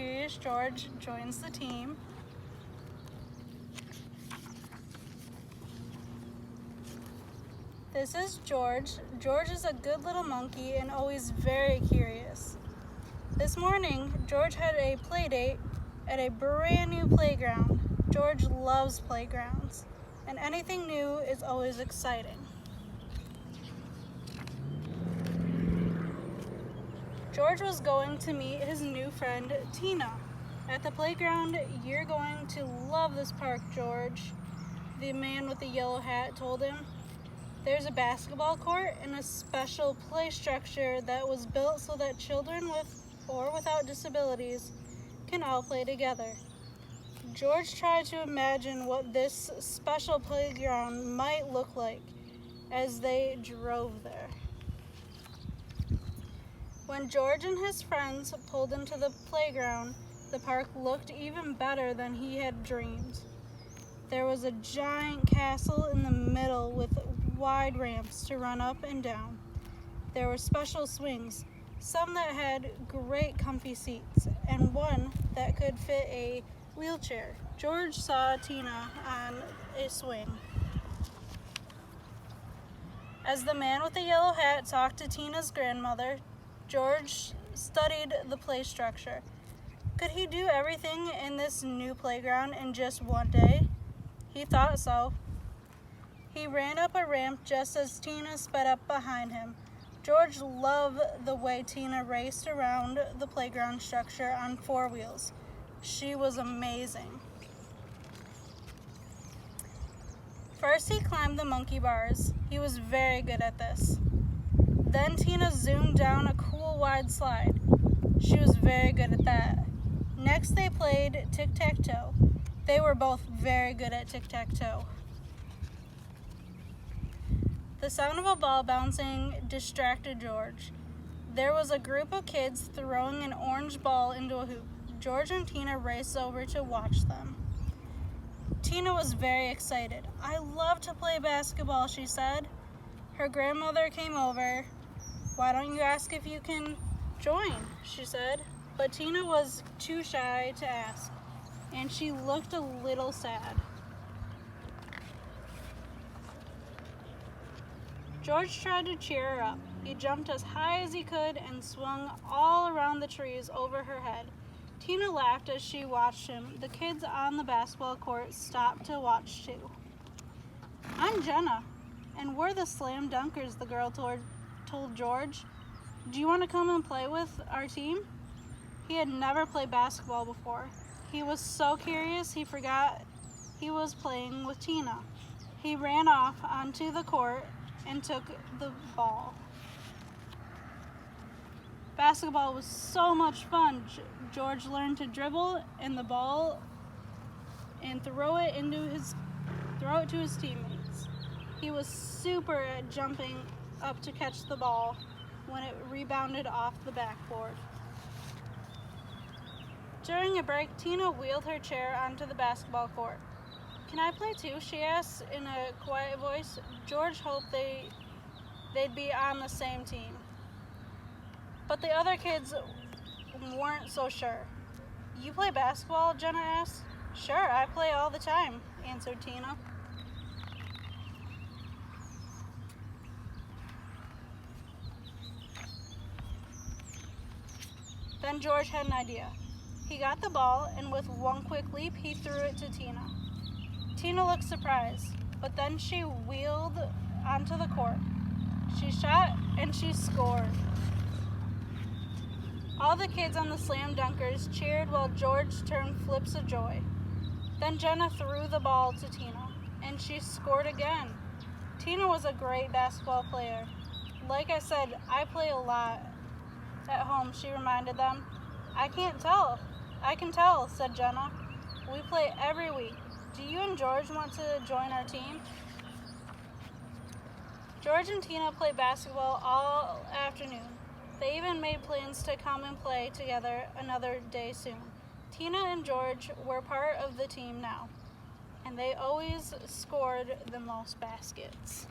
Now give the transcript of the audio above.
curious George joins the team. This is George. George is a good little monkey and always very curious. This morning, George had a play date at a brand new playground. George loves playgrounds, and anything new is always exciting. George was going to meet his new friend, Tina. At the playground, "You're going to love this park, George," the man with the yellow hat told him. "There's a basketball court and a special play structure that was built so that children with or without disabilities can all play together." George tried to imagine what this special playground might look like as they drove there. When George and his friends pulled into the playground, the park looked even better than he had dreamed. There was a giant castle in the middle with wide ramps to run up and down. There were special swings, some that had great comfy seats, and one that could fit a wheelchair. George saw Tina on a swing. As the man with the yellow hat talked to Tina's grandmother, George studied the play structure. Could he do everything in this new playground in just one day? He thought so. He ran up a ramp just as Tina sped up behind him. George loved the way Tina raced around the playground structure on 4 wheels. She was amazing. First, he climbed the monkey bars. He was very good at this. Then Tina zoomed down a cool wide slide. She was very good at that. Next, they played tic-tac-toe. They were both very good at tic-tac-toe. The sound of a ball bouncing distracted George. There was a group of kids throwing an orange ball into a hoop. George and Tina raced over to watch them. Tina was very excited. "I love to play basketball," she said. Her grandmother came over. "Why don't you ask if you can join?" she said. But Tina was too shy to ask, and she looked a little sad. George tried to cheer her up. He jumped as high as he could and swung all around the trees over her head. Tina laughed as she watched him. The kids on the basketball court stopped to watch too. "I'm Jenna, and we're the Slam Dunkers," the girl told George. "Do you want to come and play with our team?" He had never played basketball before. He was so curious he forgot he was playing with Tina. He ran off onto the court and took the ball. Basketball was so much fun. George learned to dribble and the ball and throw it to his teammates. He was super at jumping up to catch the ball when it rebounded off the backboard. During a break, Tina wheeled her chair onto the basketball court. "Can I play too?" she asked in a quiet voice. George hoped they'd be on the same team. But the other kids weren't so sure. "You play basketball?" Jenna asked. "Sure, I play all the time," answered Tina. Then George had an idea. He got the ball, and with one quick leap, he threw it to Tina. Tina looked surprised, but then she wheeled onto the court. She shot, and she scored. All the kids on the Slam Dunkers cheered while George turned flips of joy. Then Jenna threw the ball to Tina, and she scored again. Tina was a great basketball player. "Like I said, I play a lot at home," she reminded them. I can tell, said Jenna. "We play every week. Do you and George want to join our team?" George and Tina played basketball all afternoon. They even made plans to come and play together another day soon. Tina and George were part of the team now, and they always scored the most baskets.